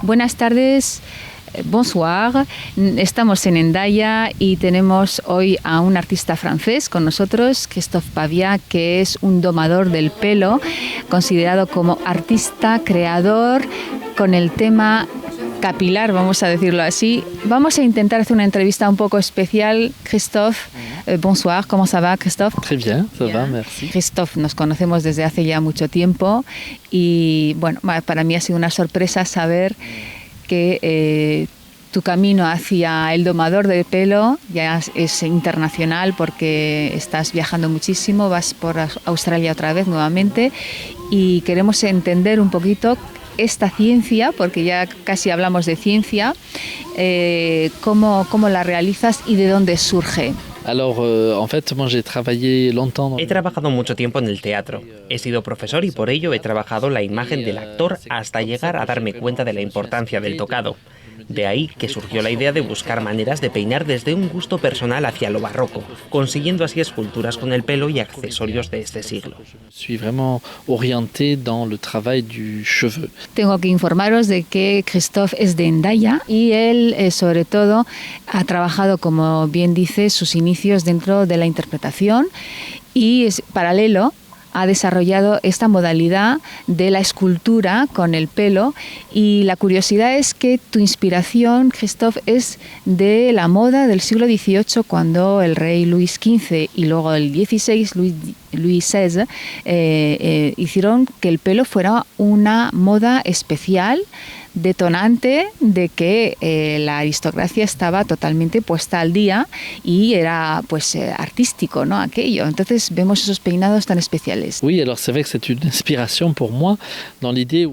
Buenas tardes. Bonsoir, estamos en Hendaya y tenemos hoy a un artista francés con nosotros, Christophe Pavia, que es un domador del pelo, considerado como artista creador con el tema capilar, vamos a decirlo así. Vamos a intentar hacer una entrevista un poco especial. Christophe, bonsoir, ¿cómo ça va, Christophe? Très bien, ça va, merci. Christophe, nos conocemos desde hace ya mucho tiempo y bueno, para mí ha sido una sorpresa saber que tu camino hacia el domador de pelo ya es internacional porque estás viajando muchísimo, vas por Australia otra vez nuevamente y queremos entender un poquito esta ciencia, porque ya casi hablamos de ciencia, cómo la realizas y de dónde surge. He trabajado mucho tiempo en el teatro. He sido profesor y por ello he trabajado la imagen del actor hasta llegar a darme cuenta de la importancia del tocado. De ahí que surgió la idea de buscar maneras de peinar desde un gusto personal hacia lo barroco, consiguiendo así esculturas con el pelo y accesorios de este siglo. Tengo que informaros de que Christophe es de Hendaya y él, sobre todo, ha trabajado, como bien dice, sus inicios dentro de la interpretación y es paralelo ha desarrollado esta modalidad de la escultura con el pelo y la curiosidad es que tu inspiración, Christophe, es de la moda del siglo XVIII cuando el rey Luis XV y luego el XVI, Luis XVI, hicieron que el pelo fuera una moda especial, detonante de que la aristocracia estaba totalmente puesta al día y era pues artístico, ¿no? Aquello. Entonces vemos esos peinados tan especiales.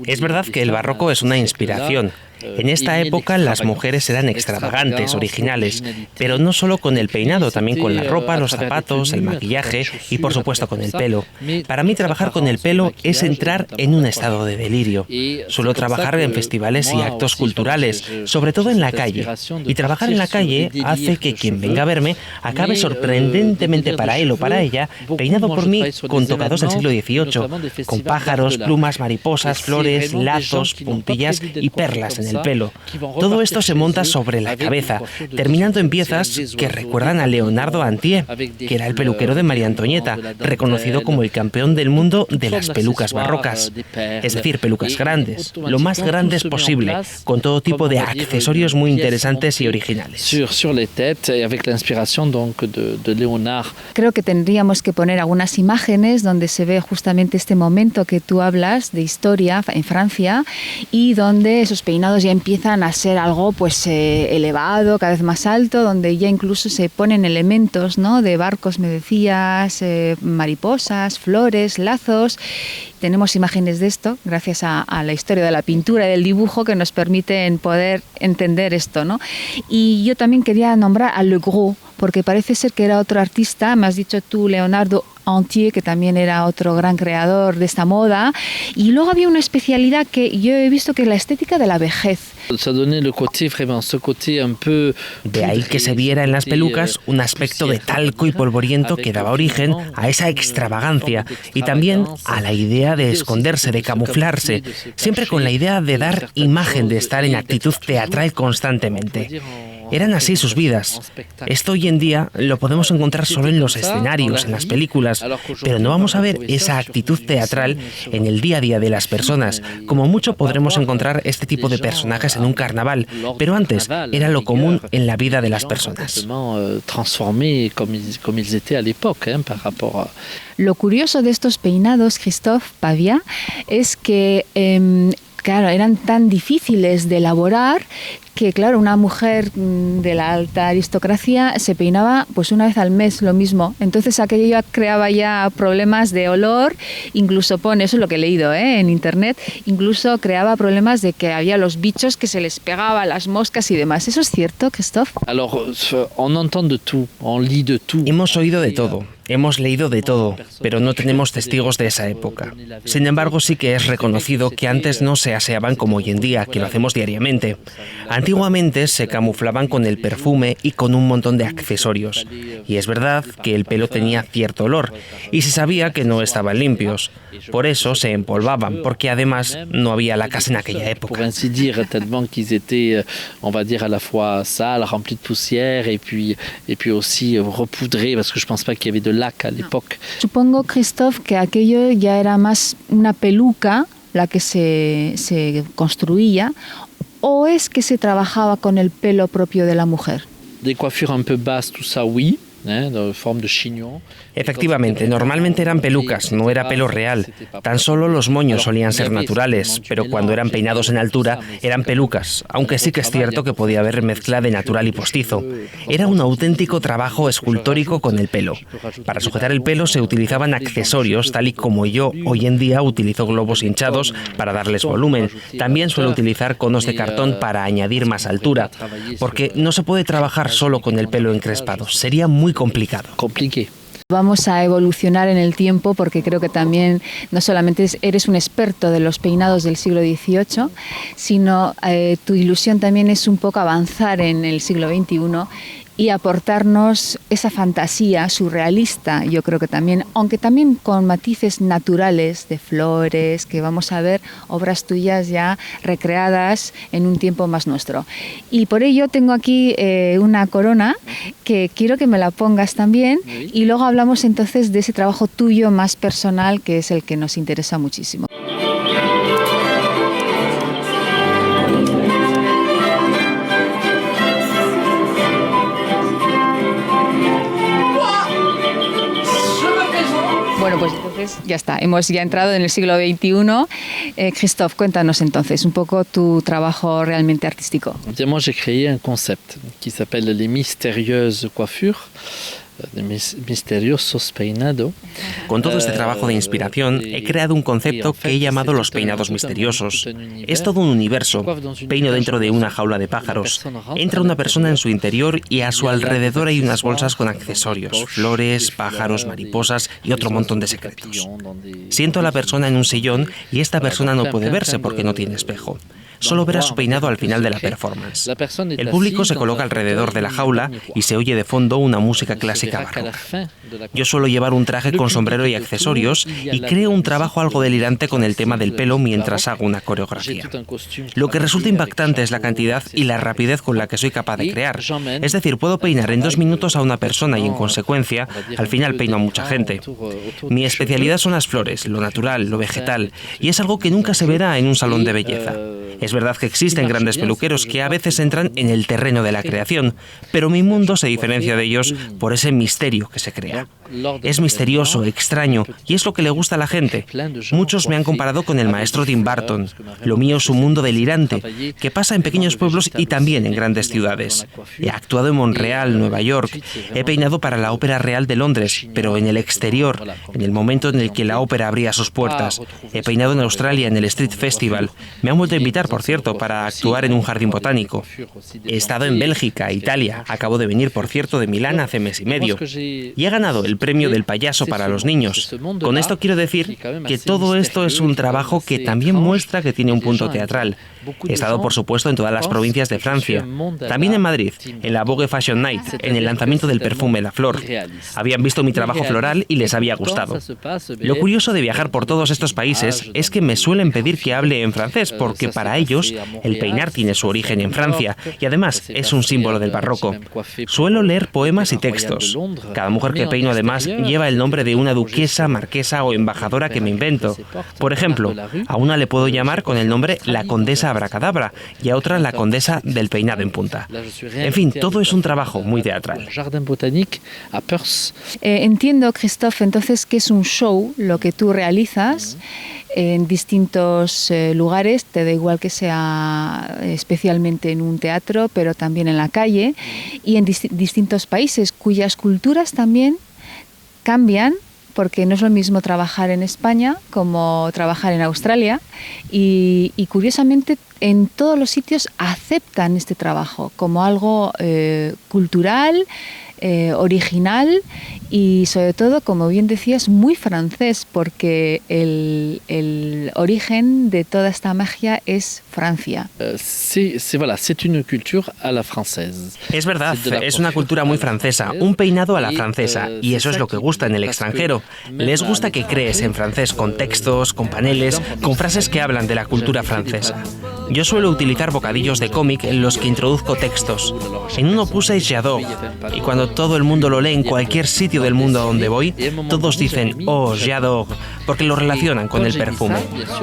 Es verdad que el barroco es una inspiración. En esta época las mujeres eran extravagantes, originales, pero no solo con el peinado, también con la ropa, los zapatos, el maquillaje y por supuesto con el pelo. Para mí trabajar con el pelo es entrar en un estado de delirio. Suelo trabajar en festivales y actos culturales, sobre todo en la calle. Y trabajar en la calle hace que quien venga a verme acabe sorprendentemente para él o para ella, peinado por mí con tocados del siglo XVIII, con pájaros, plumas, mariposas, flores, lazos, puntillas y perlas en el pelo. Todo esto se monta sobre la cabeza, terminando en piezas que recuerdan a Leonardo Antier, que era el peluquero de María Antonieta, reconocido como el campeón del mundo de las pelucas barrocas. Es decir, pelucas grandes, lo más grandes posible, con todo tipo de accesorios muy interesantes y originales. Creo que tendríamos que poner algunas imágenes donde se ve justamente este momento que tú hablas de historia en Francia y donde esos peinados ya empiezan a ser algo pues elevado, cada vez más alto, donde ya incluso se ponen elementos, ¿no? De barcos, me decías, mariposas, flores, lazos. Tenemos imágenes de esto gracias a la historia de la pintura y del dibujo que nos permiten poder entender esto, ¿no? Y yo también quería nombrar a Le Gros, porque parece ser que era otro artista, me has dicho tú, Leonardo Antier, que también era otro gran creador de esta moda, y luego había una especialidad que yo he visto que es la estética de la vejez. De ahí que se viera en las pelucas un aspecto de talco y polvoriento que daba origen a esa extravagancia y también a la idea de esconderse, de camuflarse, siempre con la idea de dar imagen, de estar en actitud teatral constantemente. Eran así sus vidas. Esto hoy en día lo podemos encontrar solo en los escenarios, en las películas, pero no vamos a ver esa actitud teatral en el día a día de las personas. Como mucho podremos encontrar este tipo de personajes en un carnaval, pero antes era lo común en la vida de las personas. Lo curioso de estos peinados, Christophe Pavia, es que claro, eran tan difíciles de elaborar que, claro, una mujer de la alta aristocracia se peinaba pues una vez al mes, lo mismo. Entonces aquello ya creaba ya problemas de olor, incluso eso es lo que he leído en internet, incluso creaba problemas de que había los bichos que se les pegaba, las moscas y demás. ¿Eso es cierto, Christophe? Hemos oído de todo. Hemos leído de todo, pero no tenemos testigos de esa época. Sin embargo, sí que es reconocido que antes no se aseaban como hoy en día, que lo hacemos diariamente. Antiguamente se camuflaban con el perfume y con un montón de accesorios. Y es verdad que el pelo tenía cierto olor, y se sabía que no estaban limpios. Por eso se empolvaban, porque además no había lacas en aquella época. Pour ainsi dire, tellement qu'ils étaient, on va dire, à la fois sales, remplis de poussière, et puis aussi repoudrés, parce que je pense pas qu'il y avait de laque à l'époque. Supongo, Christophe, que aquello ya era más una peluca la que se construía, o es que se trabajaba con el pelo propio de la mujer. Des coiffures un peu basses, tout ça, oui. De forma de chignon. Efectivamente, normalmente eran pelucas, no era pelo real. Tan solo los moños solían ser naturales, pero cuando eran peinados en altura eran pelucas, aunque sí que es cierto que podía haber mezcla de natural y postizo. Era un auténtico trabajo escultórico con el pelo. Para sujetar el pelo se utilizaban accesorios, tal y como yo hoy en día utilizo globos hinchados para darles volumen. También suelo utilizar conos de cartón para añadir más altura, porque no se puede trabajar solo con el pelo encrespado, sería muy complicado. Vamos a evolucionar en el tiempo porque creo que también no solamente eres un experto de los peinados del siglo XVIII, sino tu ilusión también es un poco avanzar en el siglo XXI y aportarnos esa fantasía surrealista, yo creo que también, aunque también con matices naturales de flores, que vamos a ver obras tuyas ya recreadas en un tiempo más nuestro. Y por ello tengo aquí una corona que quiero que me la pongas también y luego hablamos entonces de ese trabajo tuyo más personal, que es el que nos interesa muchísimo. Bueno, pues entonces ya está, hemos ya entrado en el siglo XXI. Christophe, cuéntanos entonces un poco tu trabajo realmente artístico. Moi, j'ai créé un concept qui s'appelle les mystérieuses coiffures. Misteriosos peinados. Con todo este trabajo de inspiración he creado un concepto que he llamado los peinados misteriosos. Es todo un universo. Peino dentro de una jaula de pájaros. Entra una persona en su interior y a su alrededor hay unas bolsas con accesorios, flores, pájaros, mariposas y otro montón de secretos. Siento a la persona en un sillón y esta persona no puede verse porque no tiene espejo. Solo verá su peinado al final de la performance. El público se coloca alrededor de la jaula y se oye de fondo una música clásica barroca. Yo suelo llevar un traje con sombrero y accesorios y creo un trabajo algo delirante con el tema del pelo mientras hago una coreografía. Lo que resulta impactante es la cantidad y la rapidez con la que soy capaz de crear. Es decir, puedo peinar en 2 minutos a una persona y en consecuencia, al final peino a mucha gente. Mi especialidad son las flores, lo natural, lo vegetal, y es algo que nunca se verá en un salón de belleza. Es verdad que existen grandes peluqueros que a veces entran en el terreno de la creación, pero mi mundo se diferencia de ellos por ese misterio que se crea. Es misterioso, extraño, y es lo que le gusta a la gente. Muchos me han comparado con el maestro Tim Burton. Lo mío es un mundo delirante, que pasa en pequeños pueblos y también en grandes ciudades. He actuado en Montreal, Nueva York, he peinado para la Ópera Real de Londres, pero en el exterior, en el momento en el que la ópera abría sus puertas. He peinado en Australia, en el Street Festival. Me han vuelto a invitar, por cierto, para actuar en un jardín botánico. He estado en Bélgica, Italia, acabo de venir, por cierto, de Milán hace mes y medio. Y he ganado el premio del payaso para los niños. Con esto quiero decir que todo esto es un trabajo que también muestra que tiene un punto teatral. He estado, por supuesto, en todas las provincias de Francia. También en Madrid, en la Vogue Fashion Night, en el lanzamiento del perfume La Flor. Habían visto mi trabajo floral y les había gustado. Lo curioso de viajar por todos estos países es que me suelen pedir que hable en francés, porque para ellos el peinar tiene su origen en Francia y además es un símbolo del barroco. Suelo leer poemas y textos. Cada mujer que peino además lleva el nombre de una duquesa, marquesa o embajadora que me invento. Por ejemplo, a una le puedo llamar con el nombre la condesa Abracadabra y a otra la condesa del peinado en punta. En fin, todo es un trabajo muy teatral. Entiendo, Christophe, entonces que es un show lo que tú realizas en distintos lugares, te da igual que sea especialmente en un teatro, pero también en la calle y en distintos países cuyas culturas también cambian, porque no es lo mismo trabajar en España como trabajar en Australia y curiosamente en todos los sitios aceptan este trabajo como algo cultural original y sobre todo, como bien decías, muy francés, porque el origen de toda esta magia es Francia. C'est une culture à la française. Es verdad, es una cultura muy francesa, un peinado a la francesa, y eso es lo que gusta en el extranjero. Les gusta que crees en francés con textos, con paneles, con frases que hablan de la cultura francesa. Yo suelo utilizar bocadillos de cómic en los que introduzco textos. En uno puse j'adore, y cuando todo el mundo lo lee en cualquier sitio del mundo a donde voy, todos dicen «oh, j'adore», porque lo relacionan con el perfume.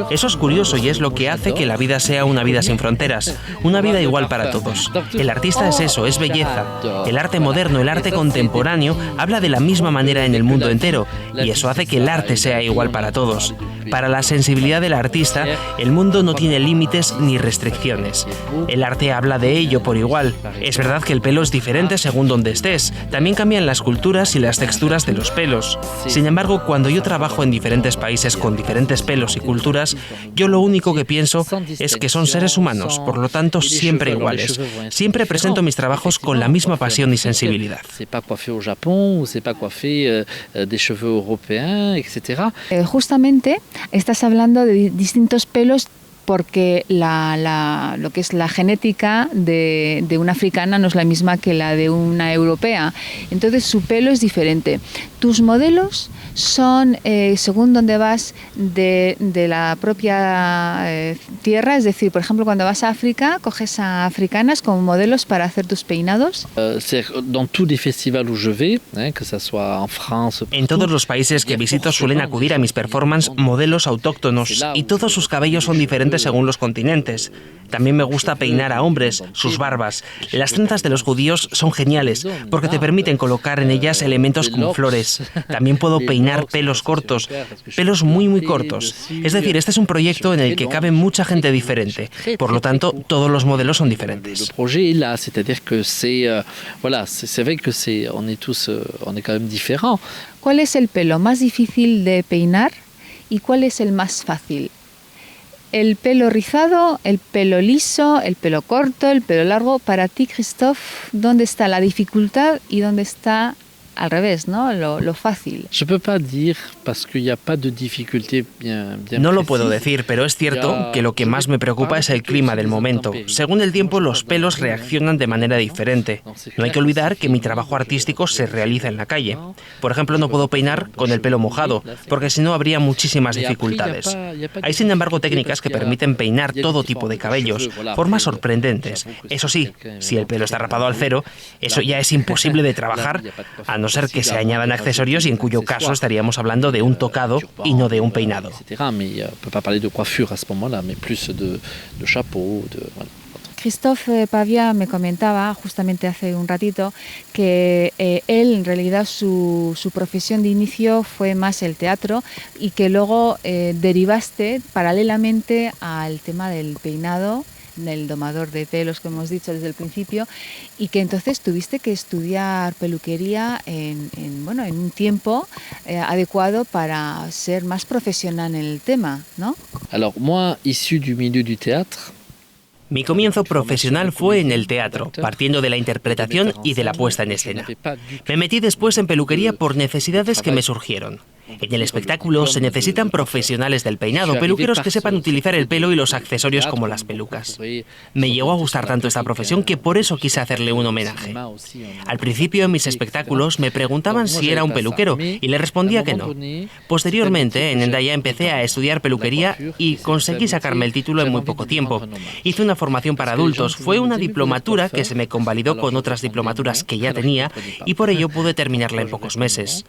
Eso es curioso y es lo que hace que la vida sea una vida sin fronteras, una vida igual para todos. El artista es eso, es belleza. El arte moderno, el arte contemporáneo, habla de la misma manera en el mundo entero, y eso hace que el arte sea igual para todos. Para la sensibilidad del artista, el mundo no tiene límites ni restricciones. El arte habla de ello por igual. Es verdad que el pelo es diferente según donde estés. También cambian las culturas y las texturas de los pelos. Sin embargo, cuando yo trabajo en diferentes países con diferentes pelos y culturas, yo lo único que pienso es que son seres humanos, por lo tanto siempre iguales. Siempre presento mis trabajos con la misma pasión y sensibilidad. Justamente estás hablando de distintos pelos porque lo que es la genética de una africana no es la misma que la de una europea. Entonces su pelo es diferente. Tus modelos son, según donde vas, de la propia tierra, es decir, por ejemplo, cuando vas a África, coges a africanas como modelos para hacer tus peinados. En todos los países que visito suelen acudir a mis performances modelos autóctonos y todos sus cabellos son diferentes según los continentes. También me gusta peinar a hombres, sus barbas. Las trenzas de los judíos son geniales porque te permiten colocar en ellas elementos como flores. También puedo peinar pelos cortos, pelos muy muy cortos. Es decir, este es un proyecto en el que cabe mucha gente diferente. Por lo tanto, todos los modelos son diferentes. El projet est là, c'est-à-dire que c'est vrai que on est quand même différents. ¿Cuál es el pelo más difícil de peinar y cuál es el más fácil? ¿El pelo rizado, el pelo liso, el pelo corto, el pelo largo? Para ti, Christophe, ¿dónde está la dificultad y dónde está al revés, ¿no? Lo fácil? No lo puedo decir, pero es cierto que lo que más me preocupa es el clima del momento. Según el tiempo, los pelos reaccionan de manera diferente. No hay que olvidar que mi trabajo artístico se realiza en la calle. Por ejemplo, no puedo peinar con el pelo mojado, porque si no habría muchísimas dificultades. Hay, sin embargo, técnicas que permiten peinar todo tipo de cabellos, formas sorprendentes. Eso sí, si el pelo está rapado al cero, eso ya es imposible de trabajar, a no ser que se añadan accesorios y en cuyo caso estaríamos hablando de un tocado y no de un peinado. Christophe Pavia me comentaba justamente hace un ratito que él en realidad su profesión de inicio fue más el teatro y que luego derivaste paralelamente al tema del peinado, del domador de pelos que hemos dicho desde el principio, y que entonces tuviste que estudiar peluquería en un tiempo adecuado para ser más profesional en el tema, ¿no? Alors moi, issu du milieu du théâtre, mi comienzo profesional fue en el teatro, partiendo de la interpretación y de la puesta en escena. Me metí después en peluquería por necesidades que me surgieron. En el espectáculo se necesitan profesionales del peinado, peluqueros que sepan utilizar el pelo y los accesorios como las pelucas. Me llegó a gustar tanto esta profesión que por eso quise hacerle un homenaje. Al principio en mis espectáculos me preguntaban si era un peluquero y le respondía que no. Posteriormente en Hendaya empecé a estudiar peluquería y conseguí sacarme el título en muy poco tiempo. Hice una formación para adultos, fue una diplomatura que se me convalidó con otras diplomaturas que ya tenía y por ello pude terminarla en pocos meses.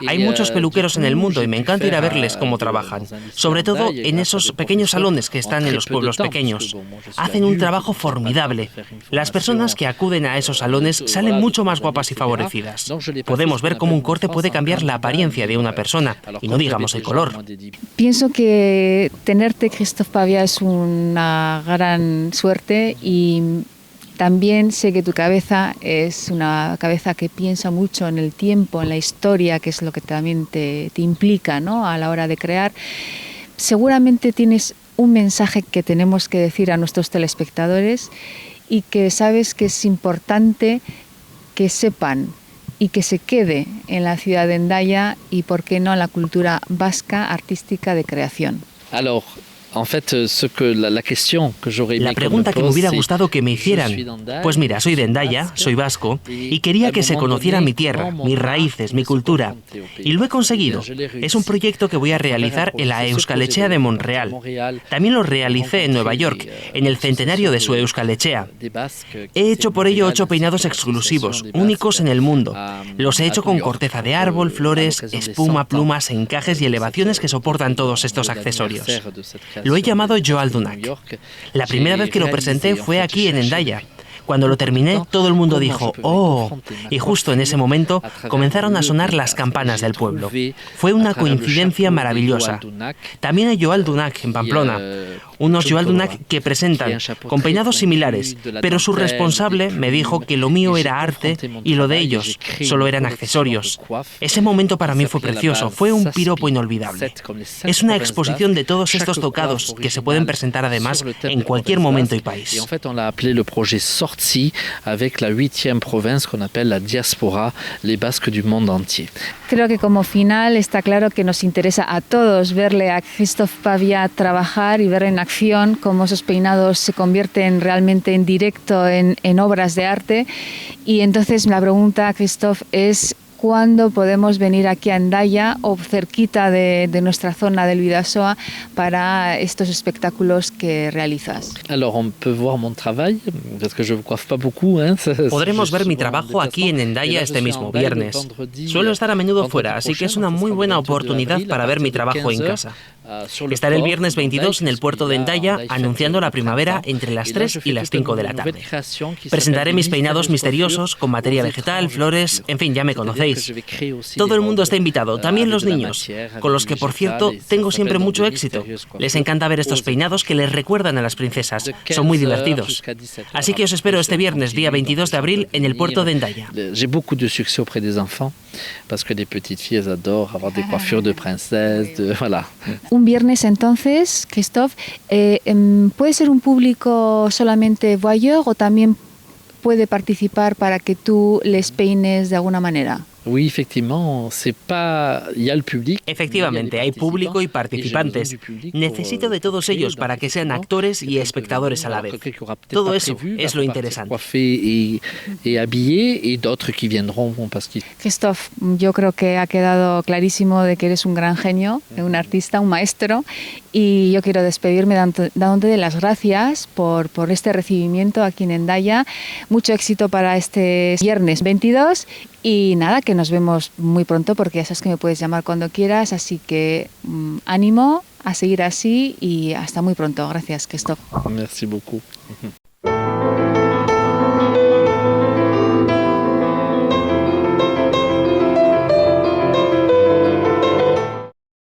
Hay muchos peluqueros en el mundo y me encanta ir a verles cómo trabajan, sobre todo en esos pequeños salones que están en los pueblos pequeños. Hacen un trabajo formidable. Las personas que acuden a esos salones salen mucho más guapas y favorecidas. Podemos ver cómo un corte puede cambiar la apariencia de una persona, y no digamos el color. Pienso que tenerte, Christophe Pavia, es una gran suerte y también sé que tu cabeza es una cabeza que piensa mucho en el tiempo, en la historia, que es lo que también te implica, ¿no?, a la hora de crear. Seguramente tienes un mensaje que tenemos que decir a nuestros telespectadores y que sabes que es importante que sepan y que se quede en la ciudad de Hendaya y, por qué no, en la cultura vasca artística de creación? Alors, en fait, la pregunta que me hubiera gustado que me hicieran, pues mira, soy de Hendaya, soy vasco, y quería que se conociera mi tierra, mis raíces, mi cultura. Y lo he conseguido. Es un proyecto que voy a realizar en la Euskal Etxea de Montreal. También lo realicé en Nueva York, en el centenario de su Euskal Etxea. He hecho por ello 8 peinados exclusivos, únicos en el mundo. Los he hecho con corteza de árbol, flores, espuma, plumas, encajes y elevaciones que soportan todos estos accesorios. Lo he llamado Joaldunak. La primera vez que lo presenté fue aquí en Hendaya. Cuando lo terminé, todo el mundo dijo ¡oh! Y justo en ese momento comenzaron a sonar las campanas del pueblo. Fue una coincidencia maravillosa. También hay Joaldunak en Pamplona. Unos Joaldunak que presentan con peinados similares, pero su responsable me dijo que lo mío era arte y lo de ellos solo eran accesorios. Ese momento para mí fue precioso, fue un piropo inolvidable. Es una exposición de todos estos tocados que se pueden presentar además en cualquier momento y país. Avec la 8e province qu'on appelle la diaspora, les Basques du monde entier. Creo que como final está claro que nos interesa a todos verle a Christophe Pavia trabajar y ver en acción cómo esos peinados se convierten realmente en directo en obras de arte. Y entonces la pregunta, Christophe, es ¿cuándo podemos venir aquí a Hendaya o cerquita de nuestra zona del Bidasoa para estos espectáculos que realizas? Alors, on peut voir mon travail, parce que je coiffe pas beaucoup. Podremos ver mi trabajo aquí en Hendaya este mismo viernes. Suelo estar a menudo fuera, así que es una muy buena oportunidad para ver mi trabajo en casa. Estaré el viernes 22 en el puerto de Hendaya anunciando la primavera entre las 3 y las 5 de la tarde. Presentaré mis peinados misteriosos con materia vegetal, flores, en fin, ya me conocéis. Todo el mundo está invitado, también los niños, con los que, por cierto, tengo siempre mucho éxito. Les encanta ver estos peinados que les recuerdan a las princesas. Son muy divertidos. Así que os espero este viernes, día 22 de abril, en el puerto de Hendaya. J'ai beaucoup de succès auprès des enfants, parce que les petites filles adorent avoir des coiffures de princesses, voilà. Un viernes entonces, Christophe, ¿puede ser un público solamente voyeur o también puede participar para que tú les peines de alguna manera? Oui, effectivement, c'est pas... Il y a le public. Efectivamente, hay público y participantes. Necesito de todos ellos para que sean actores y espectadores a la vez. Todo eso es lo interesante. Christophe, yo creo que ha quedado clarísimo de que eres un gran genio, un artista, un maestro, y yo quiero despedirme dándote las gracias por este recibimiento aquí en Hendaya. Mucho éxito para este viernes 22 y nada, que nos vemos muy pronto porque ya sabes que me puedes llamar cuando quieras, así que ánimo a seguir así y hasta muy pronto. Gracias, Christophe. Merci beaucoup.